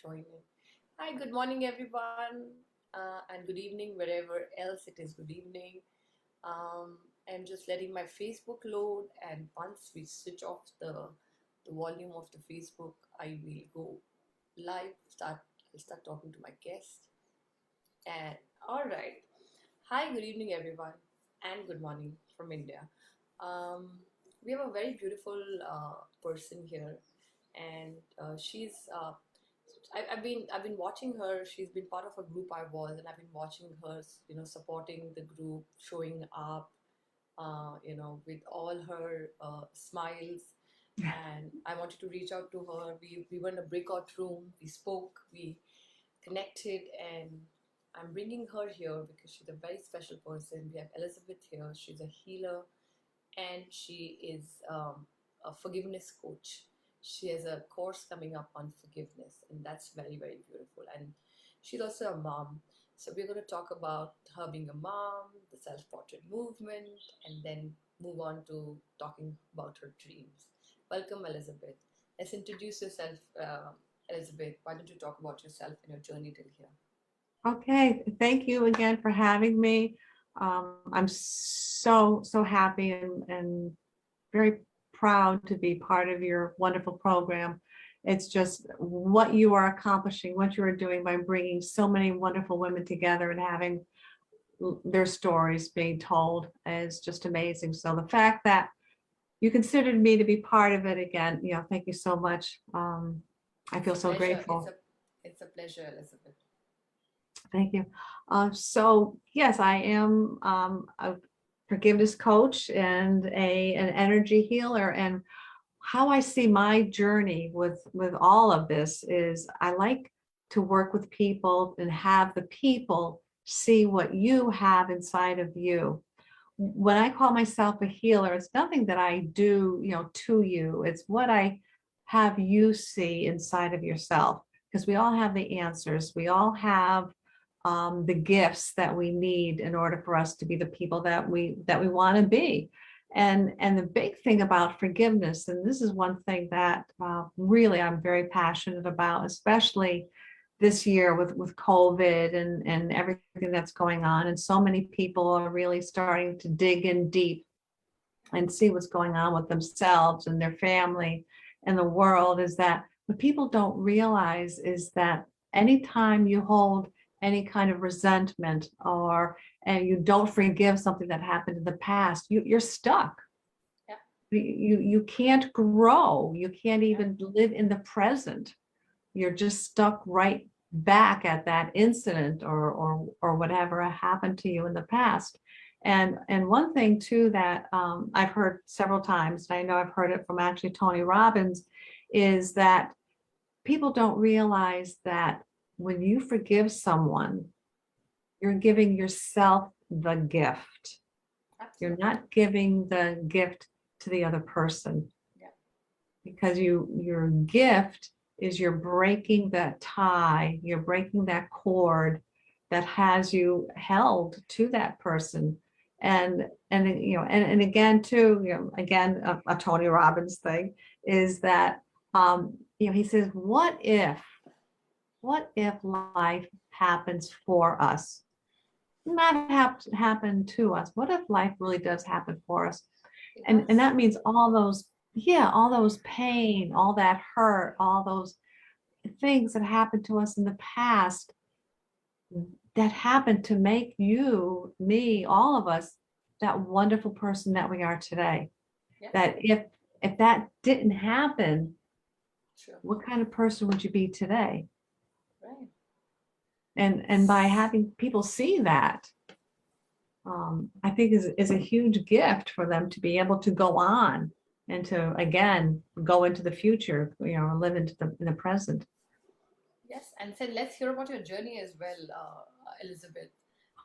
join in. Hi, good morning, everyone, and good evening, wherever else it is. Good evening. I'm just letting my Facebook load, and once we switch off the volume of the Facebook, I will go live. I'll start talking to my guest. And all right. Hi, good evening, everyone, and good morning from India. Um, we have a very beautiful person here, and I've been watching her. She's been part of a group I was, and I've been watching her, supporting the group, showing up, with all her smiles. And I wanted to reach out to her. We were in a breakout room. We spoke. We connected, and I'm bringing her here because she's a very special person. We have Elizabeth here. She's a healer, and she is a forgiveness coach. She has a course coming up on forgiveness, and that's very, very beautiful. And she's also a mom. So we're going to talk about her being a mom, the self-portrait movement, and then move on to talking about her dreams. Welcome, Elizabeth. Let's introduce yourself, Elizabeth. Why don't you talk about yourself and your journey till here? Okay, thank you again for having me. I'm so happy and very proud to be part of your wonderful program. It's just what you are accomplishing, what you are doing by bringing so many wonderful women together and having their stories being told is just amazing. So the fact that you considered me to be part of it again, thank you so much. I It's feel a so pleasure. grateful. It's a pleasure, Elizabeth. Thank you. So yes, I am a forgiveness coach and an energy healer. And how I see my journey with all of this is I like to work with people and have the people see what you have inside of you. When I call myself a healer, it's nothing that I do, to you. It's what I have you see inside of yourself, because we all have the answers. We all have the gifts that we need in order for us to be the people that we want to be. And the big thing about forgiveness, and this is one thing that really I'm very passionate about, especially this year with COVID and everything that's going on. And so many people are really starting to dig in deep and see what's going on with themselves and their family and the world, is that what people don't realize is that anytime you hold any kind of resentment and you don't forgive something that happened in the past, you're stuck. Yeah. You can't grow. You can't Yeah. even live in the present. You're just stuck right back at that incident or whatever happened to you in the past. And one thing too that I've heard several times, and I know I've heard it from actually Tony Robbins, is that people don't realize that when you forgive someone, you're giving yourself the gift. You're Absolutely. not giving the gift to the other person, Yeah. because your gift is you're breaking that tie, you're breaking that cord that has you held to that person. And again too, again, a Tony Robbins thing is that he says, what if life happens for us, not happen to us? What if life really does happen for us? It And does. that means all those pain, all that hurt, all those things that happened to us in the past, that happened to make you, me, all of us, that wonderful person that we are today. Yeah. That if that didn't happen, Sure. what kind of person would you be today? Right. And by having people see that, I think is a huge gift for them to be able to go on and to again go into the future, live into the present. Yes, and so let's hear about your journey as well, Elizabeth.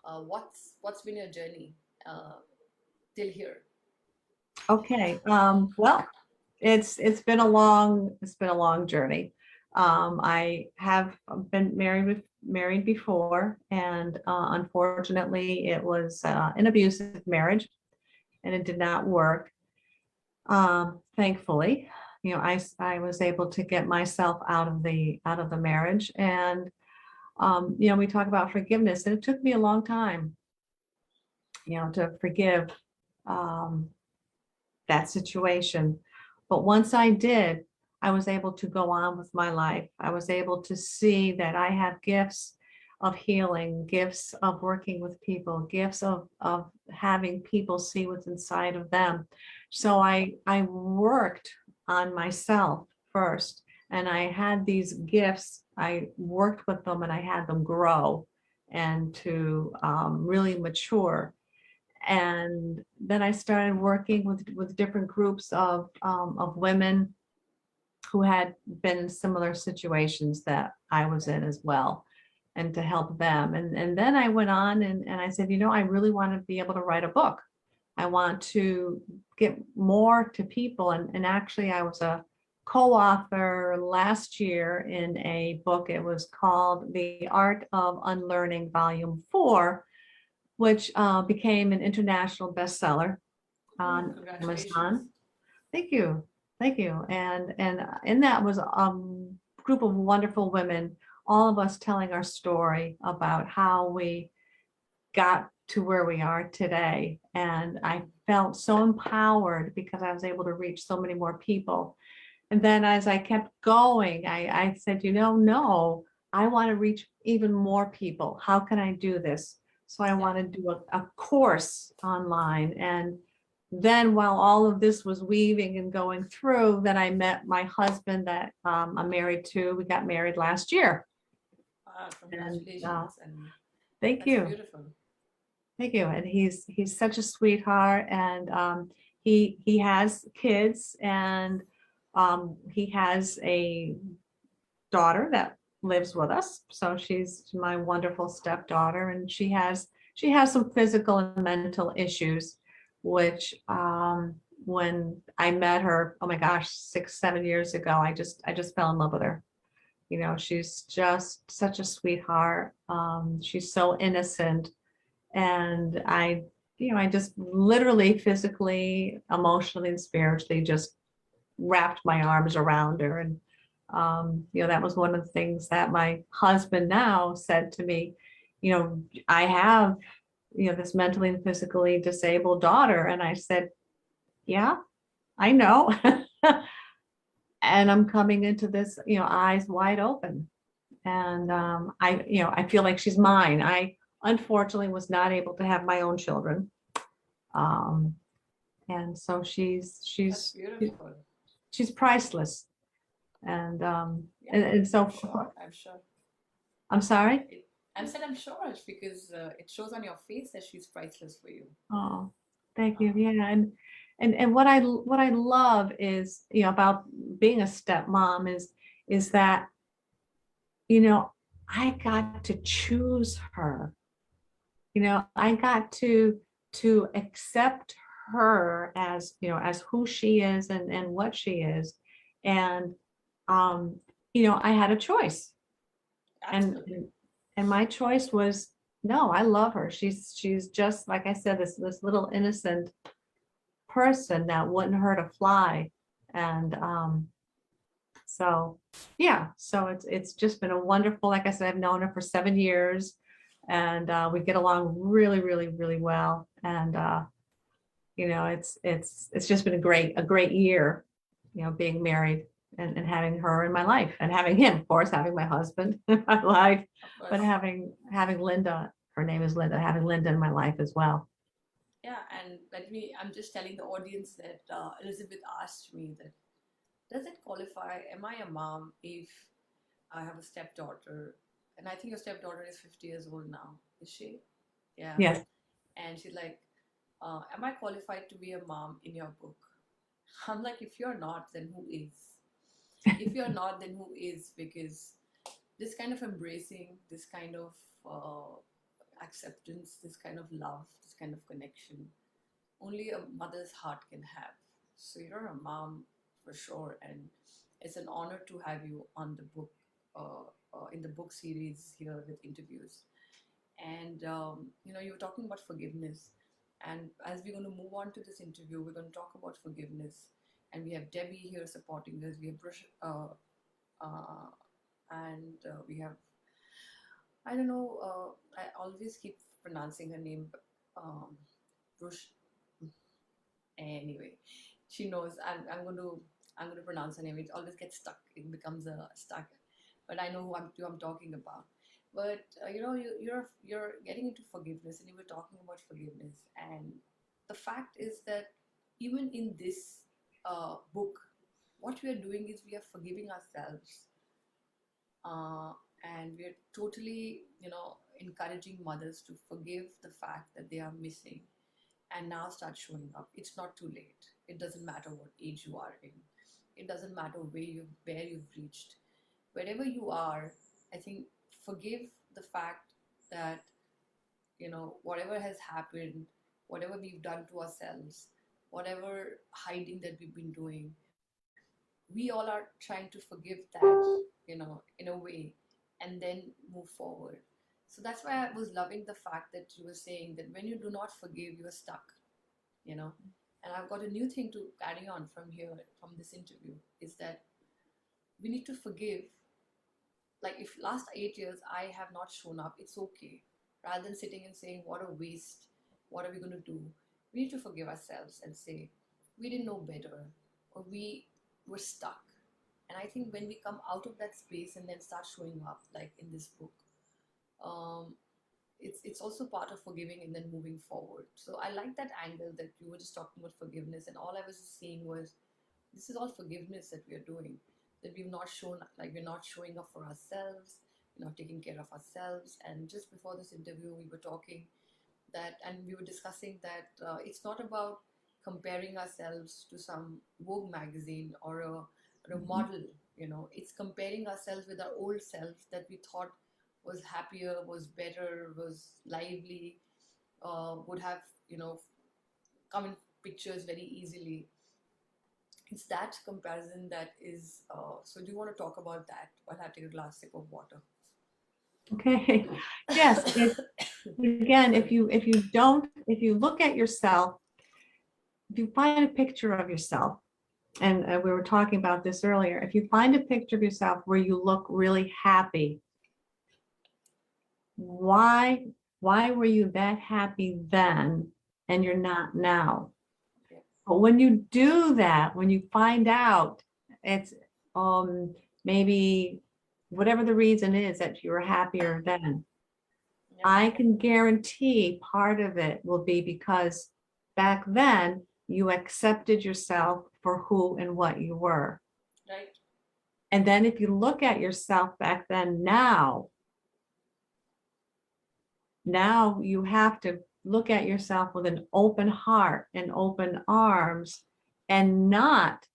What's been your journey till here? Okay. Well, it's been a long journey. I have been married before, and unfortunately, it was an abusive marriage, and it did not work. Thankfully, I was able to get myself out of the marriage. And we talk about forgiveness, and it took me a long time, to forgive um, that situation. But once I did, I was able to go on with my life. I was able to see that I have gifts of healing, gifts of working with people, gifts of having people see what's inside of them. So I worked on myself first, and I had these gifts. I worked with them and I had them grow and to really mature. And then I started working with different groups of women who had been in similar situations that I was in as well, and to help them. And then I went on and I said, I really want to be able to write a book. I want to get more to people. And actually, I was a co-author last year in a book. It was called The Art of Unlearning, Volume 4, which became an international bestseller Oh, on congratulations. Amazon. Thank you. Thank you. And in that was a group of wonderful women, all of us telling our story about how we got to where we are today. And I felt so empowered because I was able to reach so many more people. And then as I kept going, I said, no, I want to reach even more people. How can I do this? So I Yeah. want to do a course online. And then while all of this was weaving and going through, then I met my husband that I'm married to. We got married last year. And Congratulations. And thank that's you. beautiful. Thank you. And he's such a sweetheart, and he has kids, and he has a daughter that lives with us. So she's my wonderful stepdaughter, and she has some physical and mental issues, which when I met her, oh my gosh, 6, 7 years ago, I just fell in love with her. She's just such a sweetheart. She's so innocent, and I just literally, physically, emotionally, and spiritually just wrapped my arms around her. And that was one of the things that my husband now said to me. I have this mentally and physically disabled daughter. And I said, yeah, I know. And I'm coming into this, eyes wide open. And I feel like she's mine. I unfortunately was not able to have my own children. Um, and so That's beautiful. she's priceless. And Yeah, and I'm so sure. I'm sure. I'm sorry. It, I said I'm sure it's because it shows on your face that she's priceless for you. Oh, thank you. Uh, Yeah, and what I love is, about being a stepmom is that, you know I got to choose her. I got to accept her as, as who she is and what she is. And um I had a choice. and absolutely. and my choice was, no, I love her. She's just, like I said, this little innocent person that wouldn't hurt a fly. And so yeah, so it's just been a wonderful, like I said, I've known her for 7 years, and we get along really, really, really well. And it's just been a great year, being married, and having her in my life, and having him, of course, having my husband in my life, Of but course. having Linda, her name is Linda, having Linda in my life as well. Yeah, and I'm just telling the audience that Elizabeth asked me that, does it qualify? Am I a mom if I have a stepdaughter? And I think your stepdaughter is 50 years old now. Is she? Yeah. Yes. And she's like, am I qualified to be a mom in your book? I'm like, if you're not, then who is? If you're not, then who is? Because this kind of embracing, this kind of acceptance, this kind of love, this kind of connection, only a mother's heart can have. So you're a mom for sure, and it's an honor to have you on the book, in the book series here with interviews. And you were talking about forgiveness, and as we're going to move on to this interview, we're going to talk about forgiveness. and we have Debbie here supporting us. We have uh, and we have, I don't know, I always keep pronouncing her name, um, Brush. Anyway, she knows I'm going to pronounce her name. It always gets stuck. It becomes a stuck. But I know who I'm talking about. But you're getting into forgiveness, and you were talking about forgiveness. And the fact is that even in this book, what we are doing is we are forgiving ourselves, uh, and we're totally, encouraging mothers to forgive the fact that they are missing and now start showing up. It's not too late. It doesn't matter what age you are in. It doesn't matter where you've reached. Wherever you are, I think forgive the fact that whatever has happened, whatever we've done to ourselves, whatever hiding that we've been doing, we all are trying to forgive that, in a way, and then move forward. So that's why I was loving the fact that you were saying that when you do not forgive, you are stuck, you know. And I've got a new thing to carry on from here, from this interview, is that we need to forgive. Like, if last 8 years I have not shown up, it's okay. Rather than sitting and saying, what a waste, what are we going to do? We need to forgive ourselves and say, we didn't know better, or we were stuck. And I think when we come out of that space and then start showing up, like in this book, um, it's also part of forgiving and then moving forward. So I like that angle that you were just talking about forgiveness, and all I was just saying was this is all forgiveness that we are doing. That we've not shown, like, we're not showing up for ourselves, we're not taking care of ourselves. And just before this interview, we were talking that, and we were discussing that it's not about comparing ourselves to some Vogue magazine or a Mhm. model. It's comparing ourselves with our old selves that we thought was happier, was better, was lively, would have come in pictures very easily. It's that comparison that is. So, do you want to talk about that while I take a glass sip of water? Okay. Yes. Again, if Sorry. if you look at yourself, if you find a picture of yourself, and we were talking about this earlier, if you find a picture of yourself where you look really happy, why why were you that happy then and you're not now? Yeah. But when you do that, when you find out it's maybe whatever the reason is that you were happier then, Yeah. I can guarantee part of it will be because back then you accepted yourself for who and what you were. Right. And then if you look at yourself back then, now you have to look at yourself with an open heart and open arms and not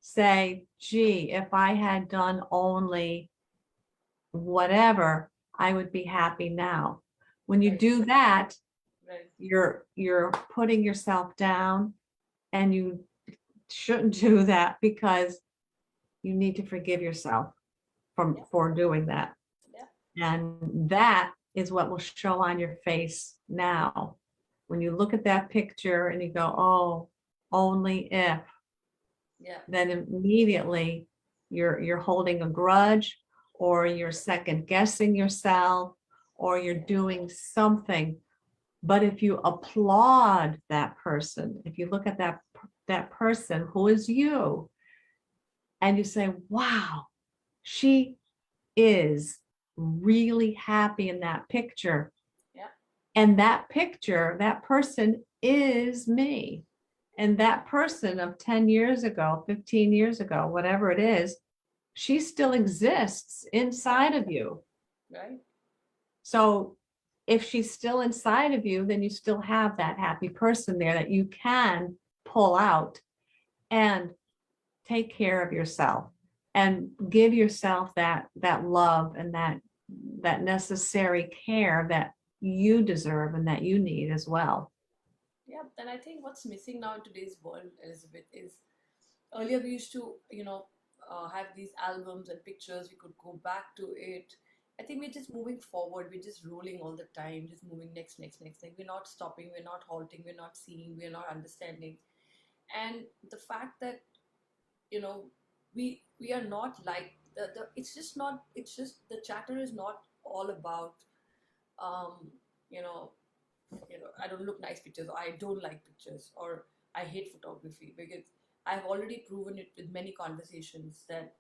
say, gee, if I had done only whatever, I would be happy now. When you Right. do that, Right. you're putting yourself down, and you shouldn't do that because you need to forgive yourself from Yeah. for doing that. Yeah. And that is what will show on your face now. When you look at that picture and you go, oh, only if, Yeah. then immediately you're holding a grudge, or you're second guessing yourself, or you're Yeah. doing something. But if you applaud that person, if you look at that person who is you, and you say, wow, she is really happy in that picture. Yeah. And that picture, that person is me. And that person of 10 years ago, 15 years ago, whatever it is, she still exists Yeah. inside of you. Right. So if she's still inside of you, then you still have that happy person there that you can pull out and take care of yourself and give yourself that love and that necessary care that you deserve and that you need as well. Yeah. And I think what's missing now in today's world, Elizabeth, is earlier we used to, have these albums and pictures. We could go back to it. I think we're just moving forward. We're just rolling all the time, just moving next, next, next thing. We're not stopping. We're not halting. We're not seeing. We're not understanding. And the fact that you know, we are not like the it's just not, it's just the chatter is not all about um you know I don't look nice pictures, or I don't like pictures, or I hate photography, because I've already proven it with many conversations that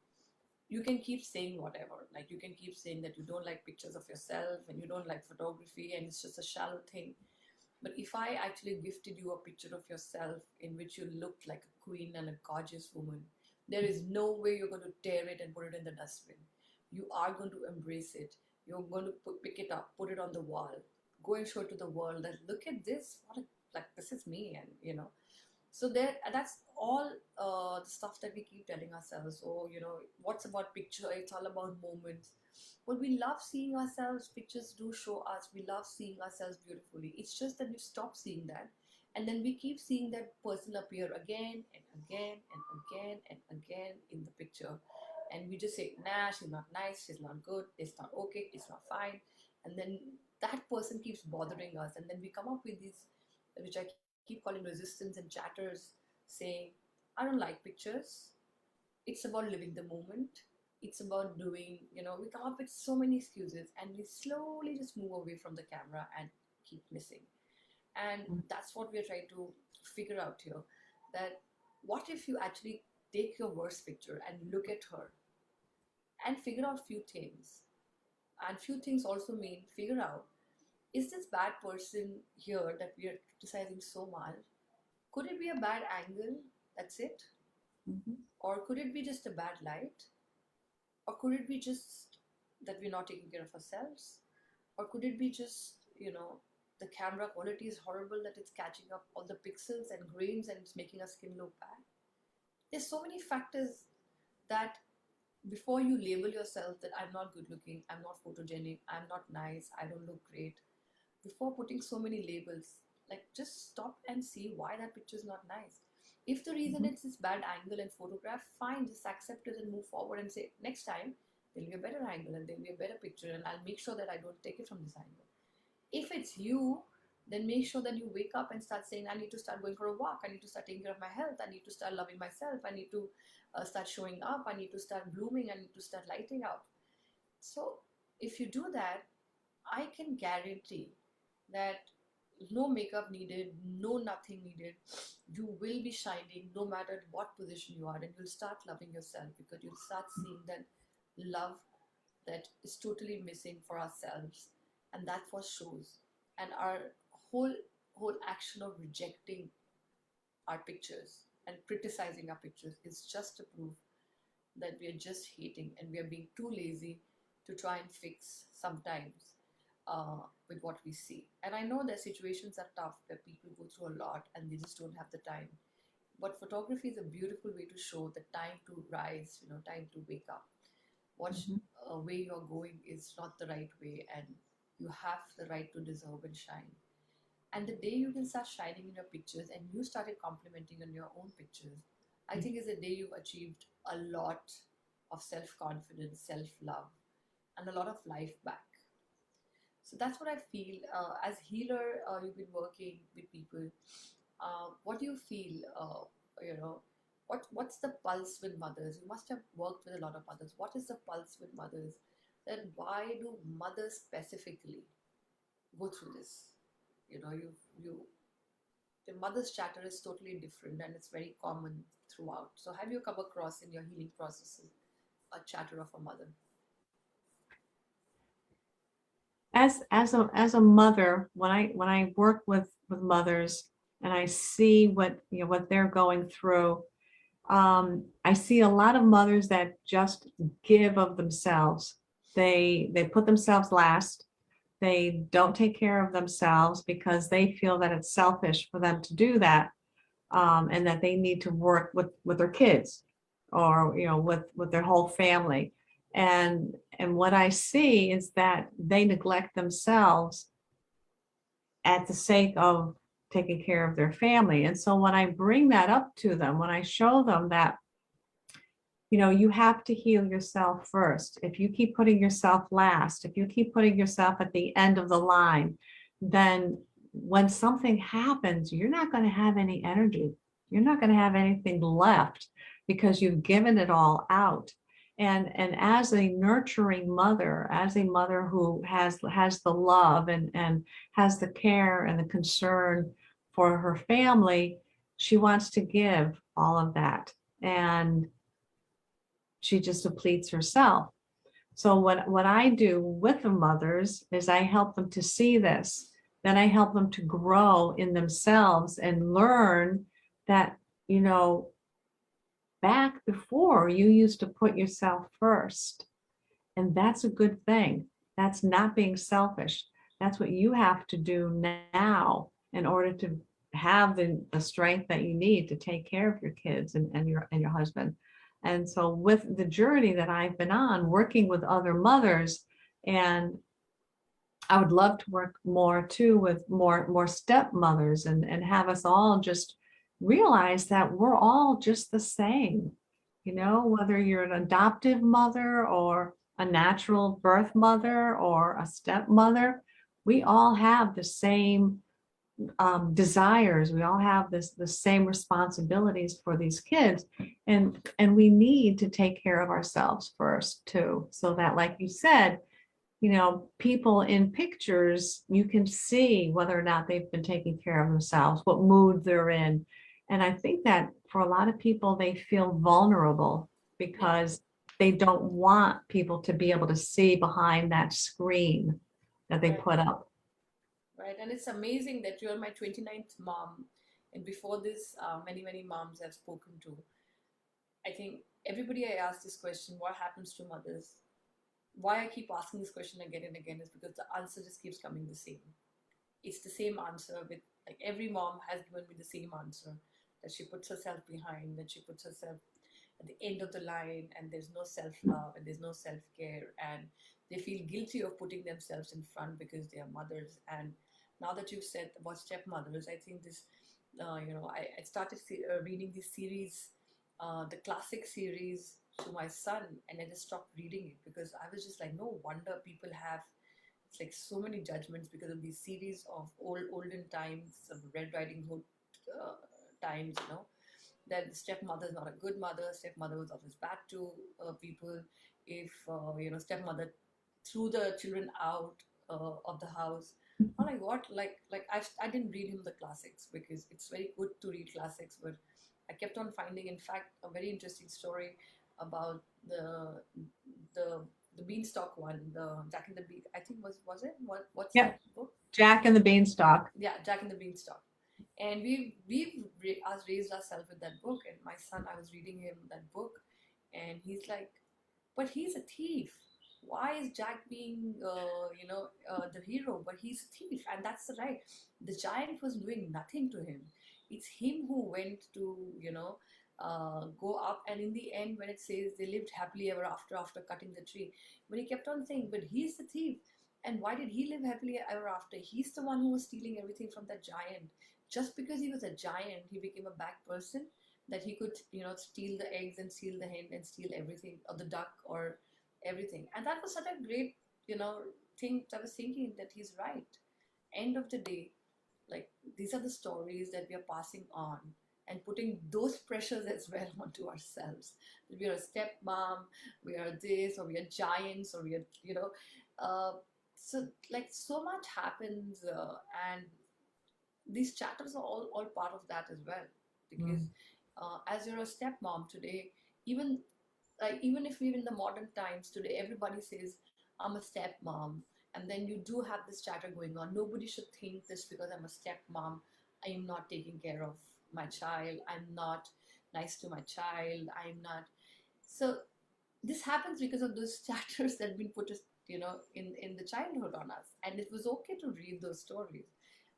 you can keep saying whatever, like you can keep saying that you don't like pictures of yourself and you don't like photography and it's just a shallow thing. But if I actually gifted you a picture of yourself in which you looked like a queen and a gorgeous woman, there is no way you're going to tear it and put it in the dustbin. You are going to embrace it. You're going to pick it up, put it on the wall, go and show it to the world that look at this, what a, like this is me, and so there, that's all the stuff that we keep telling ourselves. Oh, what's about picture? It's all about moments. But we love seeing ourselves. Pictures do show us. We love seeing ourselves beautifully. It's just that we stop seeing that, and then we keep seeing that person appear again and again and again and again in the picture, and we just say, "Nah, she's not nice. She's not good. It's not okay. It's not fine." And then that person keeps bothering us, and then we come up with these, which I keep calling resistance and chatters, saying, I don't like pictures. It's about living the moment. It's about doing, we come up with so many excuses and we slowly just move away from the camera and keep missing. And that's what we're trying to figure out here. That what if you actually take your worst picture and look at her and figure out few things? And few things also mean figure out, is this bad person here that we are criticizing so much, could it be a bad angle? That's it? Mhm. Or could it be just a bad light? Or could it be just that we're not taking care of ourselves? Or could it be just, the camera quality is horrible that it's catching up all the pixels and grains and it's making our skin look bad? There's so many factors that before you label yourself that I'm not good looking, I'm not photogenic, I'm not nice, I don't look great, before putting so many labels, like just stop and see why that picture is not nice. If the reason Mhm. it's this bad angle and photograph, fine, just accept it and move forward and say, next time there'll be a better angle and there'll be a better picture and I'll make sure that I don't take it from this angle. If it's you, then make sure that you wake up and start saying, I need to start going for a walk, I need to start taking care of my health, I need to start loving myself, I need to start showing up, I need to start blooming, I need to start lighting up. So if you do that, I can guarantee that no makeup needed, no nothing needed. You will be shining no matter what position you are, and you'll start loving yourself because you'll start seeing that love that is totally missing for ourselves, and that's what shows. And our whole whole action of rejecting our pictures and criticizing our pictures is just a proof that we are just hating and we are being too lazy to try and fix sometimes with what we see. And I know that situations are tough where people go through a lot and they just don't have the time. But photography is a beautiful way to show the time to rise, time to wake up. What Mhm. way you're going is not the right way, and you have the right to deserve and shine. And the day you can start shining in your pictures and you started complimenting on your own pictures, I think is the day you've achieved a lot of self confidence, self love, and a lot of life back. So that's what I feel. As healer, you've been working with people. What do you feel? What's the pulse with mothers? You must have worked with a lot of mothers. What is the pulse with mothers? Then why do mothers specifically go through this? You the mother's chatter is totally different and it's very common throughout. So have you come across in your healing processes a chatter of a mother? As a mother, when I work with mothers and I see what they're going through, I see a lot of mothers that just give of themselves. They put themselves last. They don't take care of themselves because they feel that it's selfish for them to do that, and that they need to work with their kids, or with their whole family. And what I see is that they neglect themselves at the sake of taking care of their family. And so when I bring that up to them, when I show them that you have to heal yourself first. If you keep putting yourself last, if you keep putting yourself at the end of the line, then when something happens, you're not going to have any energy. You're not going to have anything left because you've given it all out. And as a nurturing mother, as a mother who has the love and has the care and the concern for her family, she wants to give all of that. And she just depletes herself. So what I do with the mothers is I help them to see this. Then I help them to grow in themselves and learn that, you know, back before you used to put yourself first. And that's a good thing. That's not being selfish. That's what you have to do now in order to have the strength that you need to take care of your kids and your husband. And so with the journey that I've been on, working with other mothers, and I would love to work more too with more stepmothers and have us all just realize that we're all just the same. You Yeah, know, whether you're an adoptive mother or a natural birth mother or a stepmother, we all have the same desires. We all have the same responsibilities for these kids, and we need to take care of ourselves first too, so that, like you said, you know, people in pictures, you can see whether or not they've been taking care of themselves, what mood they're in. And I think that for a lot of people, they feel vulnerable yeah, because they don't want people to be able to see behind that screen that they right, put up. right. And it's amazing that you're my 29th mom. And before this, many, many moms I've spoken to. I think everybody I ask this question, what happens to mothers? Why I keep asking this question again and again is because the answer just keeps coming the same. It's the same answer with, like, every mom has given me the same answer, that she puts herself behind, that she puts herself at the end of the line, and there's no self love and there's no self care, and they feel guilty of putting themselves in front because they are mothers. And now that you've said about stepmothers, I think this, I started reading this series, the classic series, to my son, and I just stopped reading it because I was just like, no wonder people have, it's like so many judgments because of these series of olden times of Red Riding Hood times, that the stepmother is not a good mother. Stepmother was always bad to people. If stepmother threw the children out of the house. I'm like, what? I didn't read him the classics because it's very good to read classics, but I kept on finding, in fact, a very interesting story about the the Beanstalk one, the Jack and the Bean. I think was it? What's Yep, that book? Jack and the Beanstalk. Yeah, Jack and the Beanstalk. And us raised ourselves with that book. And my son, I was reading him that book, and he's like, "But he's a thief. Why is Jack being, the hero? But he's a thief, and that's the right. The giant was doing nothing to him. It's him who went to, go up. And in the end, when it says they lived happily ever after cutting the tree, but he kept on saying, but he's the thief. And why did he live happily ever after? He's the one who was stealing everything from that giant. Just because he was a giant, he became a bad person, that he could, steal the eggs and steal the hen and steal everything, or the duck, or everything. And that was such a great, thing. I was thinking that he's right. End of the day, like, these are the stories that we are passing on, and putting those pressures as well onto ourselves. We are a stepmom, we are this, or we are giants, or we are, uh, so, like, so much happens, and these chapters are all part of that as well. Because Mm. as you're a stepmom today, even, like, even if we're in the modern times today, everybody says, I'm a stepmom. And then you do have this chatter going on. Nobody should think this because I'm a stepmom, I am not taking care of my child, I'm not nice to my child, I'm not. So this happens because of those chatters that have been put, in the childhood on us. And it was okay to read those stories.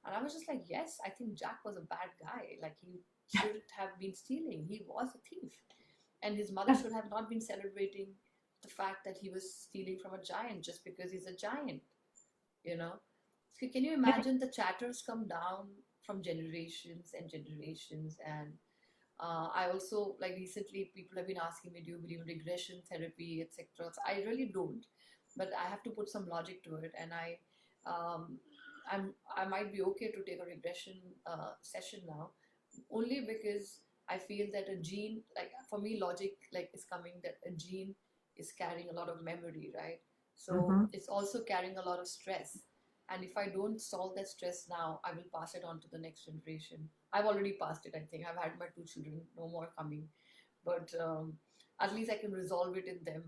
And I was just like, yes, I think Jack was a bad guy. Like, he should have been stealing. He was a thief. And his mother should have not been celebrating the fact that he was stealing from a giant just because he's a giant, you know? So can you Yeah. imagine the chatters come down from generations and generations? And I also, like, recently people have been asking me, do you believe in regression therapy, etc.? So I really don't, but I have to put some logic to it. And um, I might be okay to take a regression session now, only because I feel that a gene, like for me, logic like is coming that a gene is carrying a lot of memory, right? So Hmm. it's also carrying a lot of stress. And if I don't solve that stress now, I will pass it on to the next generation. I've already passed it, I think. I've had my two children, no more coming. But at least I can resolve it in them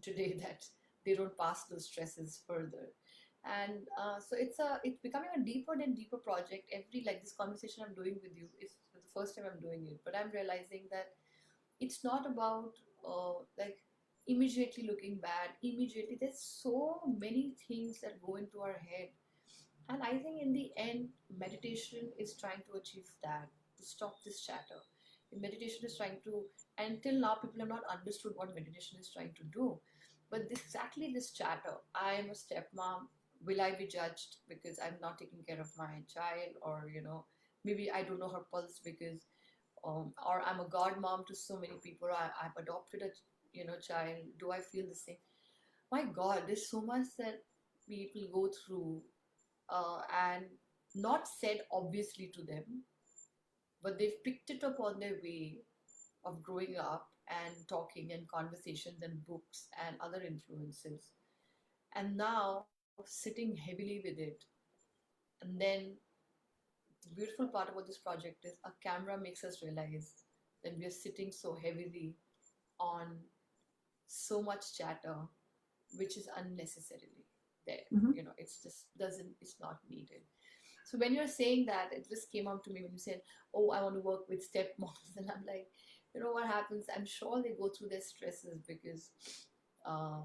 today that they don't pass those stresses further. And so it's becoming a deeper and deeper project. Every like this conversation I'm doing with you is the first time I'm doing it, but I'm realizing that it's not about like immediately looking bad. Immediately, there's so many things that go into our head, and I think in the end, meditation is trying to achieve that, to stop this chatter. Meditation is trying to, until now, people have not understood what meditation is trying to do. But this, exactly this chatter, I am a stepmom. Will I be judged because I'm not taking care of my child? Or, maybe I don't know her pulse because, or I'm a godmom to so many people. I've adopted a, child. Do I feel the same? My God, there's so much that people go through and not said obviously to them, but they've picked it up on their way of growing up and talking and conversations and books and other influences. And now sitting heavily with it. And then the beautiful part about this project is a camera makes us realize that we are sitting so heavily on so much chatter, which is unnecessarily there. Hmm. It's just doesn't, it's not needed. So when you're saying that, it just came up to me when you said, "Oh, I want to work with stepmoms," and I'm like, what happens? I'm sure they go through their stresses because uh,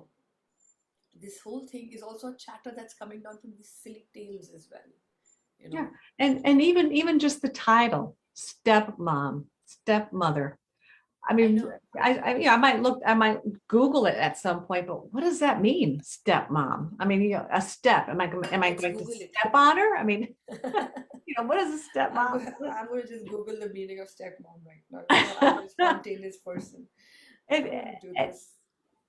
this whole thing is also a chatter that's coming down from these silly tales as well. You Yeah, know, and even just the title, stepmom, stepmother. I I mean, know. I might look, I might Google it at some point, but what does that mean, stepmom? I mean, a step. Am I Let's going to Google it. step on her? I mean, what is a I'm stepmom? going. I'm going to just Google the meaning of stepmom right now. I'm a spontaneous person. I'm it, going to do it, this.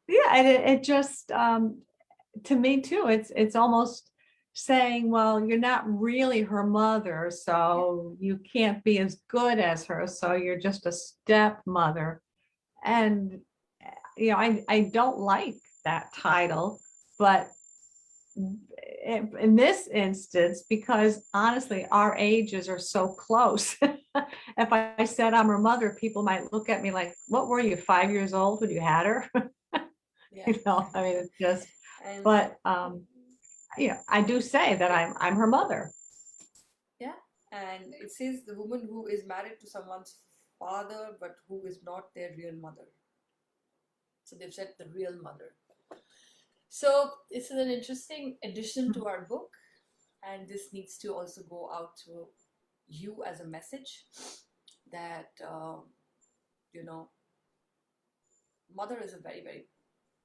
yeah, and it just to me too, it's almost saying, well, you're not really her mother, Yeah. so you can't be as good as her, so you're just a stepmother. And I don't like that title, but in this instance, because honestly, our ages are so close. If I said I'm her mother, people might look at me like, what were you, 5 years old when you had her? Yeah. I mean, it's just, And but I do say that I'm her mother. yeah, and it says the woman who is married to someone's father but who is not their real mother. So they've said the real mother. So this is an interesting addition to our book, and this needs to also go out to you as a message that you know mother is a very very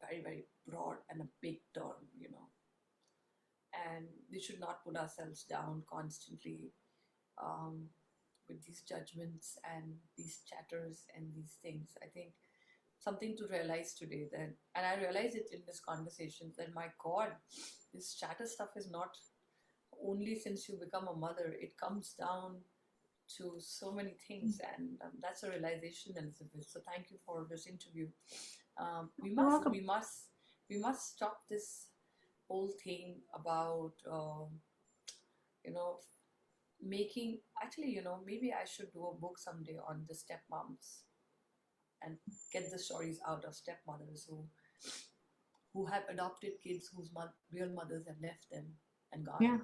very very broad and a big term, and we should not put ourselves down constantly um, with these judgments and these chatters and these things. I think something to realize today that, and I realize it in this conversation that my God, this chatter stuff is not only since you become a mother, it comes down to so many things, and that's a realization, Elizabeth. So thank you for this interview. We You're must, welcome. we must, we must stop this whole thing about you know making, actually, maybe I should do a book someday on the stepmoms and get the stories out of stepmothers who have adopted kids whose real mothers have left them and gone.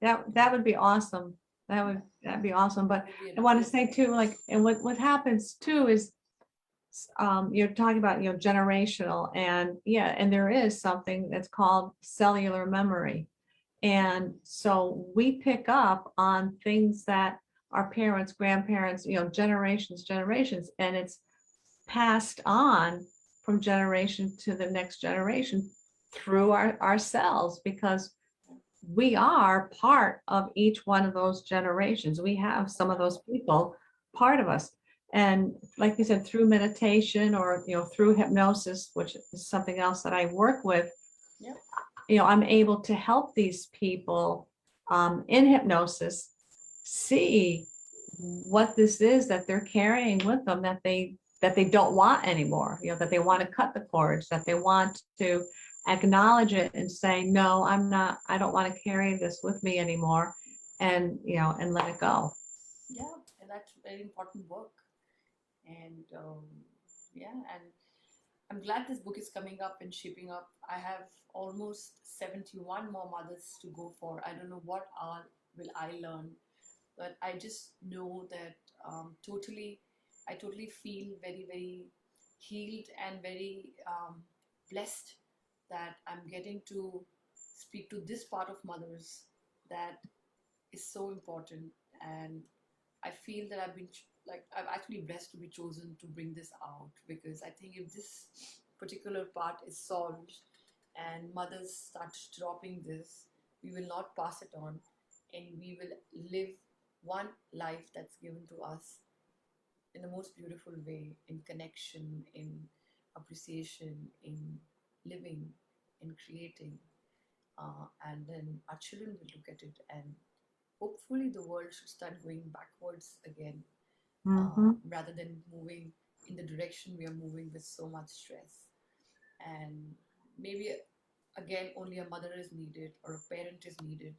Yeah, that would be awesome. Yeah, That'd be awesome. that But would be I want another to say thing. too, like, and what happens too is you're talking about, generational, and yeah, and there is something that's called cellular memory. And so we pick up on things that our parents, grandparents, generations, and it's passed on from generation to the next generation through ourselves, because we are part of each one of those generations. We have some of those people part of us. And like you said, through meditation, or, through hypnosis, which is something else that I work with, Yeah, I'm able to help these people in hypnosis see what this is that they're carrying with them that they don't want anymore, that they want to cut the cords, that they want to acknowledge it and say, no, I don't want to carry this with me anymore, and and let it go. Yeah, and that's very important work. And yeah, and I'm glad this book is coming up and shaping up. I have almost 71 more mothers to go for. I don't know what all will I learn, but I just know that totally, I totally feel very, very healed and very blessed that I'm getting to speak to this part of mothers that is so important. And I feel that I've been like I'm actually blessed to be chosen to bring this out, because I think if this particular part is solved and mothers start dropping this, we will not pass it on, and we will live one life that's given to us in the most beautiful way, in connection, in appreciation, in living, in creating. And then our children will look at it, and hopefully the world should start going backwards again, Hmm. rather than moving in the direction we are moving with so much stress. And maybe again, only a mother is needed or a parent is needed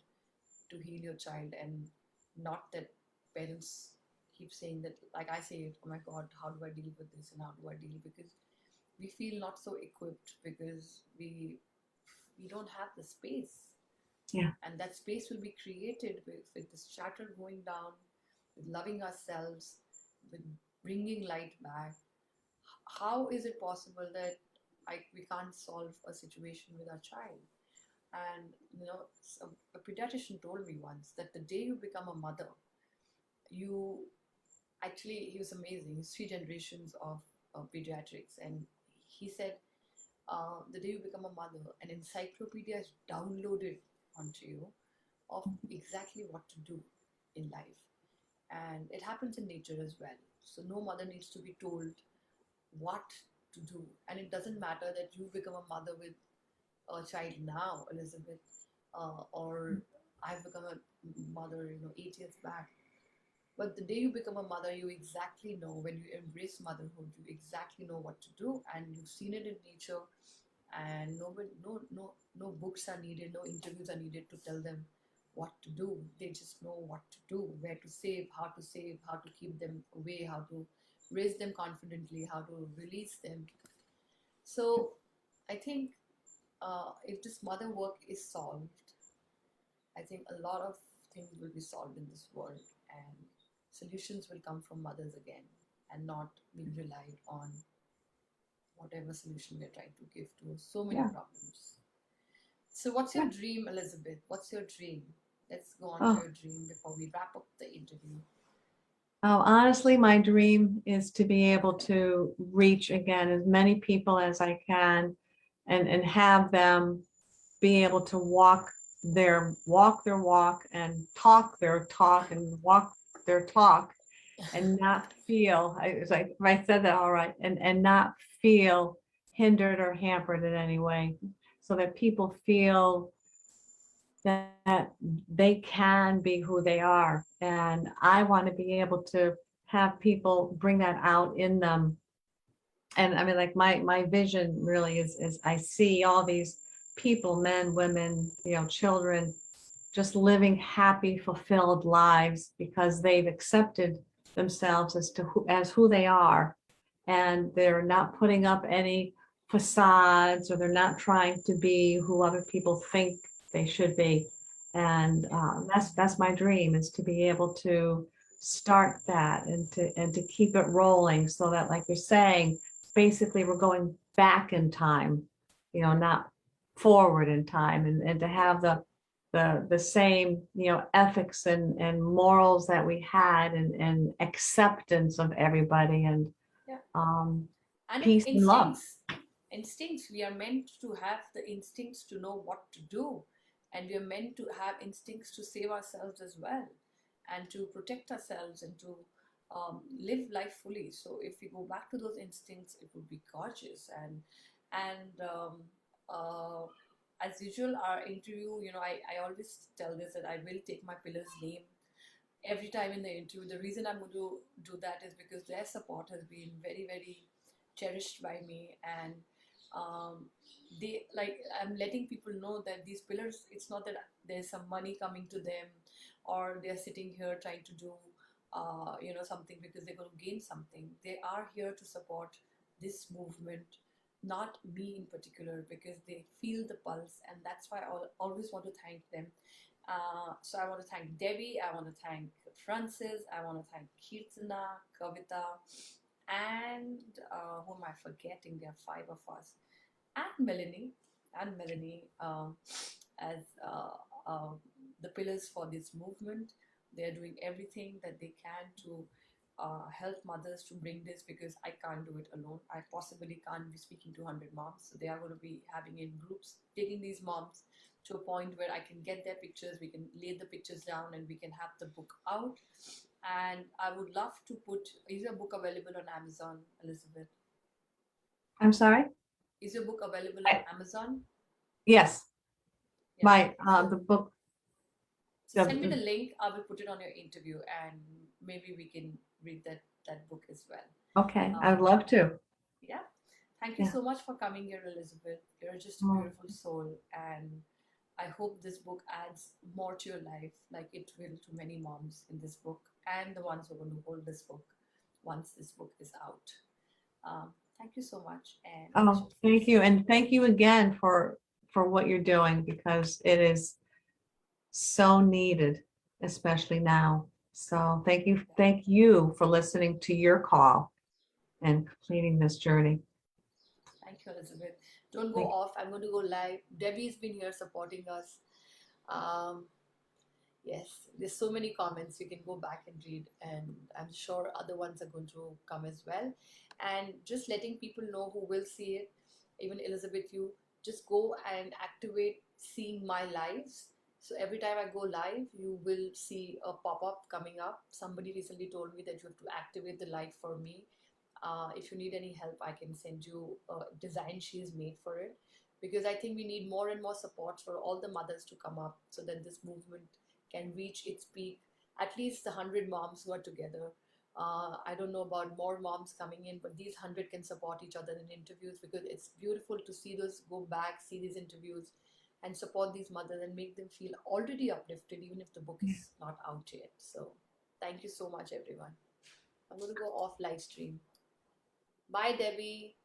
to heal your child, and not that parents keep saying that, like I say it, oh my god, how do I deal with this and how do I deal, because we feel not so equipped, because we don't have the space, Yeah. and that space will be created with this chatter going down, with loving ourselves, with bringing light back. How is it possible that we can't solve a situation with our child? And a pediatrician told me once that the day you become a mother, you actually, he was amazing. He's three generations of pediatrics, and he said, the day you become a mother, an encyclopedia is downloaded onto you of exactly what to do in life. And it happens in nature as well. So no mother needs to be told what to do. And it doesn't matter that you become a mother with a child now, Elizabeth, or I've become a mother, 8 years back. But the day you become a mother, you exactly know, when you embrace motherhood, you exactly know what to do, and you've seen it in nature. And no books are needed, no interviews are needed to tell them what to do. They just know what to do, where to save, how to keep them away, how to raise them confidently, how to release them. So I think if this mother work is solved, I think a lot of things will be solved in this world, and solutions will come from mothers again, and not being relied on whatever solution we're trying to give to so many Yeah. problems. So, what's your Yeah. dream, Elizabeth? What's your dream? Let's go on to Oh, your dream before we wrap up the interview. oh, honestly, my dream is to be able to reach again as many people as I can, and have them be able to walk their walk and talk their talk and walk their talk, and not feel, I was like, if I said that all right, and not feel hindered or hampered in any way, so that people feel that they can be who they are. And I want to be able to have people bring that out in them. And I mean, like, my vision really is I see all these people, men, women, children, just living happy, fulfilled lives because they've accepted themselves as who they are, and they're not putting up any facades, or they're not trying to be who other people think they should be. And Yeah. that's my dream, is to be able to start that, and to keep it rolling, so that, like you're saying, basically we're going back in time, not forward in time, and to Yeah. have the same ethics and morals that we had, and acceptance of everybody, and Yeah. um And it's peace and love. instincts. We are meant to have the instincts to know what to do, and we are meant to have instincts to save ourselves as well, and to protect ourselves, and to live life fully. So if we go back to those instincts, it would be gorgeous. And uh, as usual, our interview, I always tell this, that I will take my pillar's name every time in the interview. The reason I'm going to do that is because their support has been very, very cherished by me, and um, they like I'm letting people know that these pillars. It's not that there's some money coming to them, or they're sitting here trying to do, something because they're going to gain something. They are here to support this movement, not me in particular, because they feel the pulse, and that's why I always want to thank them. So I want to thank Debbie, I want to thank Francis, I want to thank Kirtana, Kavita, and who am I forgetting? There are five of us, and Melanie, as the pillars for this movement. They are doing everything that they can to help mothers to bring this, because I can't do it alone. I possibly can't be speaking to 100 moms. So they are going to be having in groups, taking these moms to a point where I can get their pictures, we can lay the pictures down, and we can have the book out. And I would love to put, is your book available on Amazon, Elizabeth? I'm sorry. Is your book available on I, Amazon? yes, Yeah. my So the book. So send me the The, link. I will put it on your interview, and maybe we can read that book as well. okay, I would Um, love to. yeah. Thank you Yeah. so much for coming here, Elizabeth. You're just a Oh, beautiful soul, and I hope this book adds more to your life, like it will to many moms in this book, and the ones who are going to hold this book once this book is out. Thank you so much, and I wish oh, you the thank best. you, and thank you again for what you're doing because it is so needed, especially now. So Yeah. thank you for listening to your call and completing this journey. Thank you, Elizabeth. Don't go Thank off. I'm going to go live. Debbie's been here supporting us. Um, Yes, there's so many comments you can go back and read, and I'm sure other ones are going to come as well. And just letting people know who will see it, even Elizabeth, you just go and activate seeing my lives. So every time I go live, you will see a pop up coming up. Somebody recently told me that you have to activate the light for me. If you need any help, I can send you a design she's made for it, because I think we need more and more support for all the mothers to come up so that this movement can reach its peak, at least the 100 moms who are together. I don't know about more moms coming in, but these 100 can support each other in interviews, because it's beautiful to see those, go back, see these interviews, and support these mothers and make them feel already uplifted, even if the book you. is not out yet. So, thank you so much, everyone. I'm going to go off live stream. Bye, Debbie.